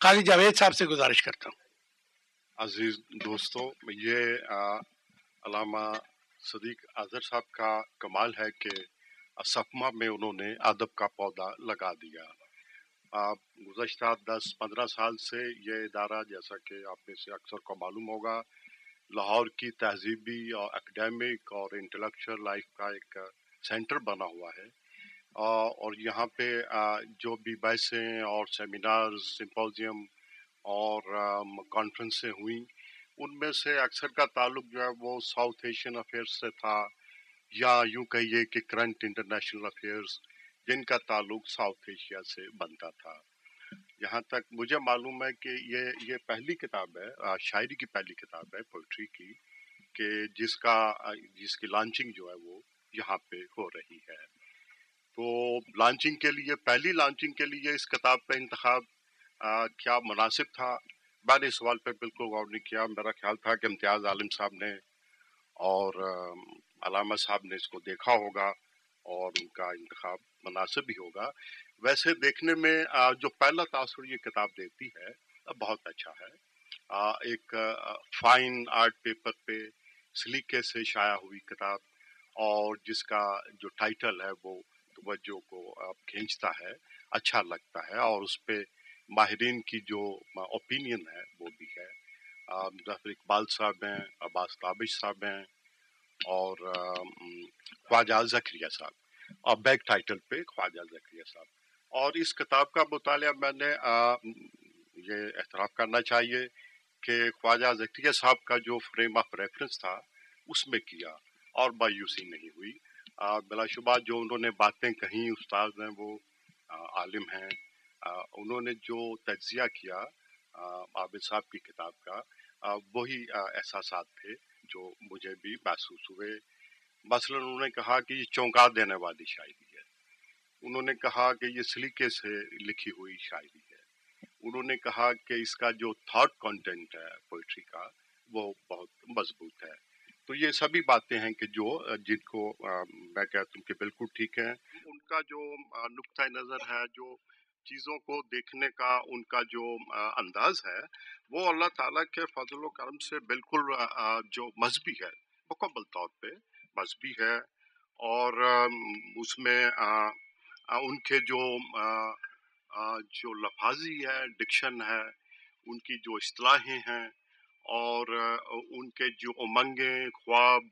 قاضی جاوید صاحب سے گزارش کرتا ہوں۔ عزیز دوستوں، یہ علامہ صدیق اظہر صاحب کا کمال ہے کہ صفمہ میں انہوں نے ادب کا پودا لگا دیا۔ گزشتہ 10-15 سال سے یہ ادارہ، جیسا کہ آپ میں سے اکثر کو معلوم ہوگا، لاہور کی تہذیبی اور اکیڈیمک اور انٹلیکچوئل لائف کا ایک سینٹر بنا ہوا ہے، اور یہاں پہ جو بھی بحثیں اور سیمینارز، سمپوزیم اور کانفرنسیں ہوئیں، ان میں سے اکثر کا تعلق جو ہے وہ ساؤتھ ایشین افیئرس سے تھا، یا یوں کہیے کہ کرنٹ انٹرنیشنل افیئرس جن کا تعلق ساؤتھ ایشیا سے بنتا تھا۔ یہاں تک مجھے معلوم ہے کہ یہ پہلی کتاب ہے، شاعری کی پہلی کتاب ہے پوئٹری کی، کہ جس کی لانچنگ جو ہے وہ یہاں پہ ہو رہی ہے۔ تو لانچنگ کے لیے، پہلی لانچنگ کے لیے اس کتاب کا انتخاب کیا مناسب تھا؟ میں نے اس سوال پہ بالکل غور نہیں کیا۔ میرا خیال تھا کہ امتیاز عالم صاحب نے اور علامہ صاحب نے اس کو دیکھا ہوگا اور ان کا انتخاب مناسب ہی ہوگا۔ ویسے دیکھنے میں جو پہلا تاثر یہ کتاب دیتی ہے بہت اچھا ہے۔ ایک فائن آرٹ پیپر پہ سلیقے سے شائع ہوئی کتاب، اور جس کا جو ٹائٹل ہے وہ توجہ کو کھینچتا ہے، اچھا لگتا ہے، اور اس پہ ماہرین کی جو اوپینین ہے وہ بھی ہے۔ ظفر اقبال صاحب ہیں، عباس تابش صاحب ہیں، اور خواجہ زکریا صاحب، اور بیک ٹائٹل پہ خواجہ زکریا صاحب۔ اور اس کتاب کا مطالعہ میں نے یہ اعتراف کرنا چاہیے کہ خواجہ زکریا صاحب کا جو فریم آف ریفرنس تھا اس میں کیا، اور مایوسی نہیں ہوئی۔ بلا شبہ جو انہوں نے باتیں کہیں، استاد ہیں وہ، عالم ہیں، انہوں نے جو تجزیہ کیا عابد صاحب کی کتاب کا، وہی احساسات تھے جو مجھے بھی محسوس ہوئے۔ مثلا انہوں نے کہا کہ یہ چونکا دینے والی شاعری ہے، انہوں نے کہا کہ یہ سلیقے سے لکھی ہوئی شاعری ہے، انہوں نے کہا کہ اس کا جو تھاٹ کانٹینٹ ہے پوئٹری کا وہ بہت مضبوط ہے۔ تو یہ سبھی باتیں ہیں کہ جن کو میں کہتا ہوں کہ بالکل ٹھیک ہیں۔ ان کا جو نقطۂ نظر ہے، جو چیزوں کو دیکھنے کا ان کا جو انداز ہے، وہ اللہ تعالیٰ کے فضل و کرم سے بالکل جو مذہبی ہے، مکمل طور پہ مذہبی ہے، اور اس میں ان کے جو لفاظی ہے، ڈکشن ہے، ان کی جو اصطلاحیں ہیں، اور ان کے جو امنگیں، خواب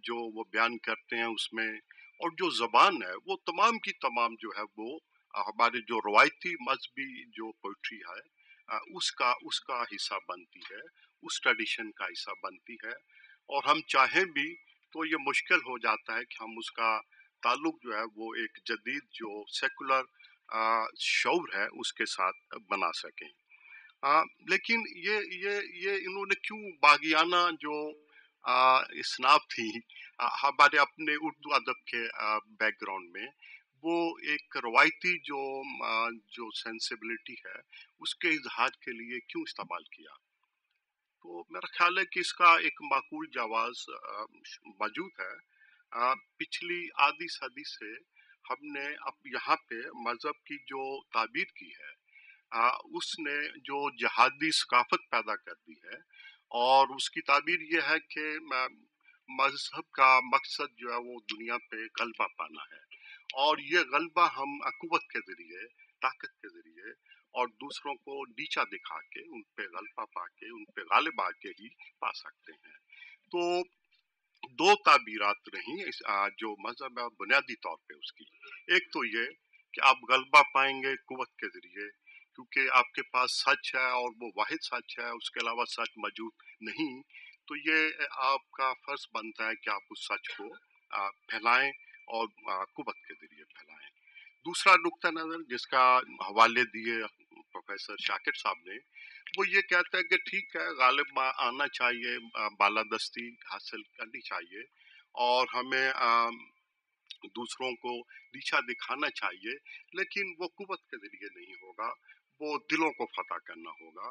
جو وہ بیان کرتے ہیں اس میں، اور جو زبان ہے وہ تمام کی تمام جو ہے وہ ہمارے جو روایتی مذہبی جو پوئٹری ہے اس کا حصہ بنتی ہے، اس ٹریڈیشن کا حصہ بنتی ہے۔ اور ہم چاہیں بھی تو یہ مشکل ہو جاتا ہے کہ ہم اس کا تعلق جو ہے وہ ایک جدید جو سیکولر شعور ہے اس کے ساتھ بنا سکیں۔ لیکن یہ انہوں نے کیوں باغیانہ جو اصناف تھی ہمارے اپنے اردو ادب کے بیک گراؤنڈ میں، وہ ایک روایتی جو سینسیبلٹی ہے اس کے اظہار کے لیے کیوں استعمال کیا؟ تو میرا خیال ہے کہ اس کا ایک معقول جواز موجود ہے۔ پچھلی آدھی صدی سے ہم نے اب یہاں پہ مذہب کی جو تعبیر کی ہے، اس نے جو جہادی ثقافت پیدا کر دی ہے، اور اس کی تعبیر یہ ہے کہ مذہب کا مقصد جو ہے وہ دنیا پہ غلبہ پانا ہے، اور یہ غلبہ ہم قوت کے ذریعے، طاقت کے ذریعے، اور دوسروں کو نیچا دکھا کے ان پہ غلبہ پا کے ان پہ غالب آ کے ہی پا سکتے ہیں۔ تو دو تعبیرات رہیں جو مذہب ہے بنیادی طور پہ اس کی۔ ایک تو یہ کہ آپ غلبہ پائیں گے قوت کے ذریعے، کیونکہ آپ کے پاس سچ ہے اور وہ واحد سچ ہے، اس کے علاوہ سچ موجود نہیں، تو یہ آپ کا فرض بنتا ہے کہ آپ اس سچ کو پھیلائیں اور قوت کے ذریعے پھیلائیں۔ دوسرا نقطہ نظر جس کا حوالے دیے پروفیسر شاکر صاحب نے، وہ یہ کہتا ہے کہ ٹھیک ہے، غالب آنا چاہیے، بالادستی حاصل کرنی چاہیے، اور ہمیں دوسروں کو نیچا دکھانا چاہیے، لیکن وہ قوت کے ذریعے نہیں ہوگا، وہ دلوں کو فتح کرنا ہوگا۔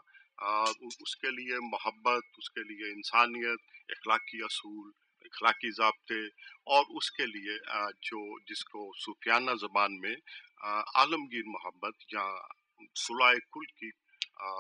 اس کے لیے محبت، اس کے لیے انسانیت، اخلاقی اصول، اخلاقی ضابطے، اور اس کے لیے جس کو صوفیانہ زبان میں عالمگیر محبت یا صلح کل کی